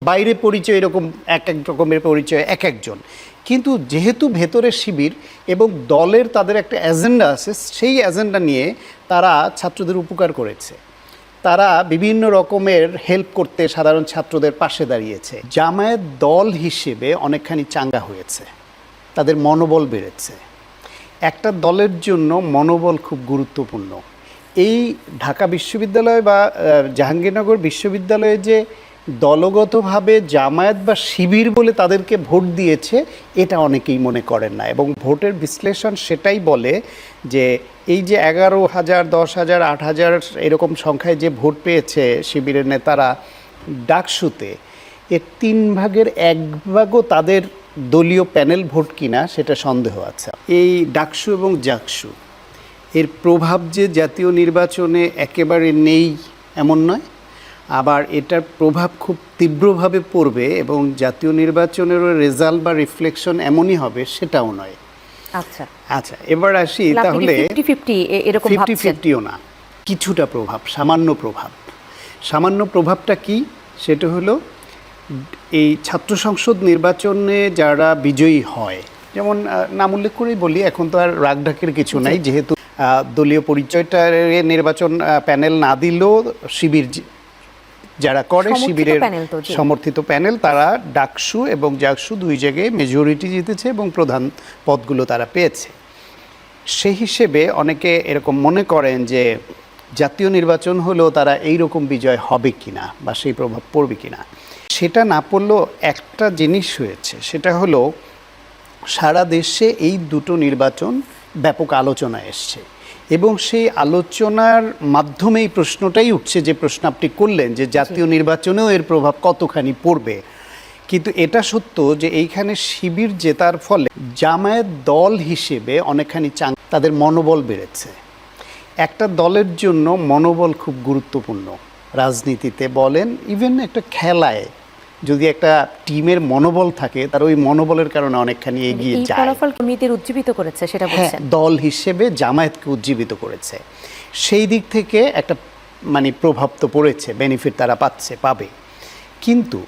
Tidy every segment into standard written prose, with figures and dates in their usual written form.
বাইরে পরিচয় এরকম এক এক রকমের পরিচয় এক একজন, কিন্তু যেহেতু ভেতরের শিবির এবং দলের তাদের একটা এজেন্ডা আছে, সেই এজেন্ডা নিয়ে তারা ছাত্রদের উপকার করেছে। তারা বিভিন্ন রকমের হেল্প করতে সাধারণ ছাত্রদের পাশে দাঁড়িয়েছে। জামায়াত দল হিসেবে অনেকখানি চাঙ্গা হয়েছে, তাদের মনোবল বেড়েছে। একটা দলের জন্য মনোবল খুব গুরুত্বপূর্ণ। এই ঢাকা বিশ্ববিদ্যালয় বা জাহাঙ্গীরনগর বিশ্ববিদ্যালয়ে যে দলগতভাবে জামায়াত বা শিবির বলে তাদেরকে ভোট দিয়েছে, এটা অনেকেই মনে করেন না। এবং ভোটের বিশ্লেষণ সেটাই বলে যে এই যে 11,000, 10,000, 8,000 এরকম সংখ্যায় যে ভোট পেয়েছে শিবিরের নেতারা ডাকসুতে, এর 3 ভাগের 1 ভাগও তাদের দলীয় প্যানেল ভোট কিনা সেটা সন্দেহ আছে। এই ডাকসু এবং জাকসু এর প্রভাব যে জাতীয় নির্বাচনে একেবারে নেই এমন নয়, আবার এটার প্রভাব খুব তীব্রভাবে পড়বে এবং জাতীয় নির্বাচনেরও রেজাল্ট বা রিফ্লেকশন এমনই হবে সেটাও নয়। আচ্ছা আচ্ছা, এবার আসি তাহলে 50-50ও না, কিছুটা প্রভাব, সামান্য প্রভাবটা কি? সেটা হলো এই ছাত্র সংসদ নির্বাচনে যারা বিজয়ী হয়, যেমন নাম উল্লেখ করেই বলি, এখন তো আর রাগঢাকের কিছু নাই, যেহেতু দলীয় পরিচয়টা নির্বাচন প্যানেল না দিলেও শিবির যারা করে, শিবিরের সমর্থিত প্যানেল, তারা ডাকসু এবং জাকসু 2 জায়গায় মেজরিটি জিতেছে এবং প্রধান পদগুলো তারা পেয়েছে। সেই হিসেবে অনেকে এরকম মনে করেন যে জাতীয় নির্বাচন হলেও তারা এই রকম বিজয় হবে কিনা বা সেই প্রভাব পড়বে কিনা। সেটা না পড়লেও একটা জিনিস হয়েছে, সেটা হলো সারা দেশে এই দুটো নির্বাচন ব্যাপক আলোচনা এসছে এবং সেই আলোচনার মাধ্যমে এই প্রশ্নটাই উঠছে, যে প্রশ্ন আপনি করলেন, যে জাতীয় নির্বাচনেও এর প্রভাব কতখানি পড়বে। কিন্তু এটা সত্য যে এইখানে শিবির জেতার ফলে জামায়াত দল হিসেবে অনেকখানি তাদের মনোবল বেড়েছে। একটা দলের জন্য মনোবল খুব গুরুত্বপূর্ণ, রাজনীতিতে বলেন, ইভেন একটা খেলায় যদি একটা টিমের মনোবল থাকে, তার ওই মনোবলের কারণে অনেকখানি এগিয়ে যায়। ফলাফল কমিটির উজ্জীবিত করেছে, সেটা বলছেন, দল হিসেবে জামায়াতকে উজ্জীবিত করেছে। সেই দিক থেকে একটা প্রভাব তো পড়েছে, বেনিফিট তারা পাবে। কিন্তু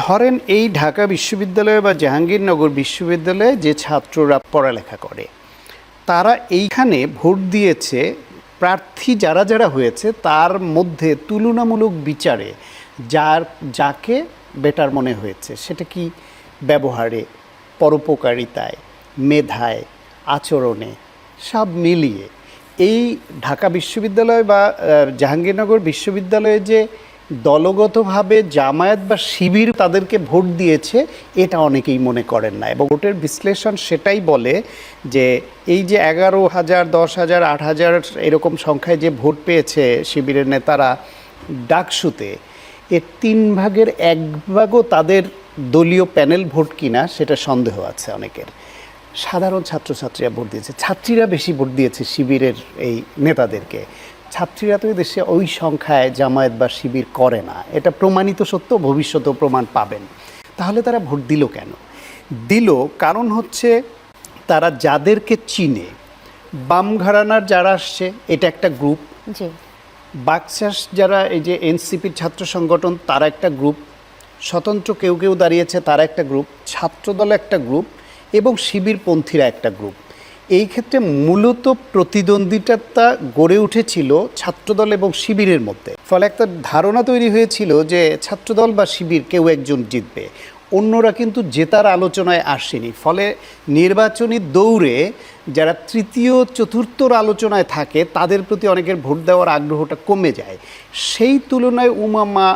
ধরেন এই ঢাকা বিশ্ববিদ্যালয় বা জাহাঙ্গীরনগর বিশ্ববিদ্যালয়ে যে ছাত্ররা পড়ালেখা করে, তারা এইখানে ভোট দিয়েছে, প্রার্থী যারা যারা হয়েছে তার মধ্যে তুলনামূলক বিচারে যাকে বেটার মনে হয়েছে, সেটা কি ব্যবহারে, পরোপকারিতায়, মেধায়, আচরণে, সব মিলিয়ে এই ঢাকা বিশ্ববিদ্যালয় বা জাহাঙ্গীরনগর বিশ্ববিদ্যালয়ে যে দলগতভাবে জামায়াত বা শিবির তাদেরকে ভোট দিয়েছে, এটা অনেকেই মনে করেন না। এবং ভোটের বিশ্লেষণ সেটাই বলে যে এই যে 11,000, 10,000, 8,000 এরকম সংখ্যায় যে ভোট পেয়েছে শিবিরের নেতারা ডাকসুতে, এর 3 ভাগের 1 ভাগও তাদের দলীয় প্যানেল ভোট কিনা সেটা সন্দেহ আছে অনেকের। সাধারণ ছাত্রছাত্রীরা ভোট দিয়েছে, ছাত্রীরা বেশি ভোট দিয়েছে শিবিরের এই নেতাদেরকে। ছাত্রীরা তো দেশে ওই সংখ্যায় জামায়াত বা শিবির করে না, এটা প্রমাণিত সত্য, ভবিষ্যতেও প্রমাণ পাবেন। তাহলে তারা ভোট দিল কেন? দিল কারণ হচ্ছে তারা যাদেরকে চিনে, বাম ঘরানার যারা আসছে, এটা একটা গ্রুপ। বাকশাস যারা এই যে এনসিপির ছাত্র সংগঠন, তারা একটা গ্রুপ, স্বতন্ত্র কেউ কেউ দাঁড়িয়েছে, তারা একটা গ্রুপ, ছাত্রদল একটা গ্রুপ এবং শিবিরপন্থীরা একটা গ্রুপ। এই ক্ষেত্রে মূলত প্রতিদ্বন্দ্বিতা গড়ে উঠেছিল ছাত্রদল এবং শিবিরের মধ্যে। ফলে একটা ধারণা তৈরি হয়েছিল যে ছাত্রদল বা শিবির কেউ একজন জিতবে, অন্যরা কিন্তু জেতার আলোচনায় আসেনি। ফলে নির্বাচনী দৌড়ে যারা তৃতীয় চতুর্থর আলোচনায় থাকে, তাদের প্রতি অনেকের ভোট দেওয়ার আগ্রহটা কমে যায়। সেই তুলনায় উমামা,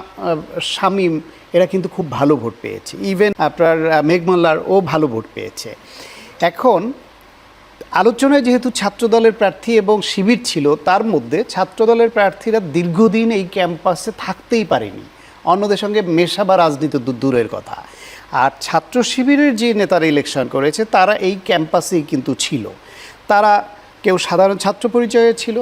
শামীম এরা কিন্তু খুব ভালো ভোট পেয়েছে, ইভেন আপনার মেঘমাল্লার ও ভালো ভোট পেয়েছে। এখন আলোচনায় যেহেতু ছাত্রদলের প্রার্থী এবং শিবির ছিল, তার মধ্যে ছাত্রদলের প্রার্থীরা দীর্ঘদিন এই ক্যাম্পাসে থাকতেই পারেনি, অন্যদের সঙ্গে মেশা বা রাজনীতি দূরের কথা। আর ছাত্র শিবিরের যে নেতারা ইলেকশন করেছে, তারা এই ক্যাম্পাসেই কিন্তু ছিল। তারা কেউ সাধারণ ছাত্র পরিচয়ে ছিল,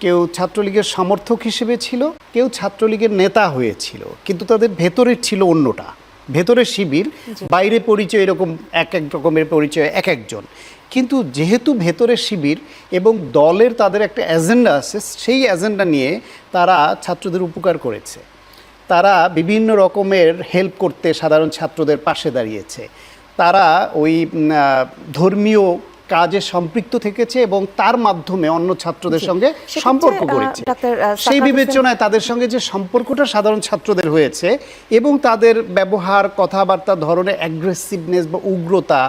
কেউ ছাত্রলীগের সমর্থক হিসেবে ছিল, কেউ ছাত্রলীগের নেতা হয়েছিল, কিন্তু তাদের ভেতরের ছিল অন্যটা, ভেতরের শিবির, বাইরে পরিচয় এরকম এক এক রকমের পরিচয় এক একজন। কিন্তু যেহেতু ভেতরের শিবির এবং দলের তাদের একটা এজেন্ডা আছে, সেই এজেন্ডা নিয়ে তারা ছাত্রদের উপকার করেছে। তারা বিভিন্ন রকমের হেল্প করতে সাধারণ ছাত্রদের পাশে দাঁড়িয়েছে। তারা ওই ধর্মীয় কাজে সম্পৃক্ত থেকেছে এবং তার মাধ্যমে অন্য ছাত্রদের সঙ্গে সেক্ষেত্রে, সম্পর্ক করেছে। ডক্টর সেই সাখাওয়াত বিবেচনায় তাদের সঙ্গে যে সম্পর্কটা সাধারণ ছাত্রদের হয়েছে এবং তাদের ব্যবহার, কথাবার্তা ধরনের অ্যাগ্রেসিভনেস বা উগ্রতা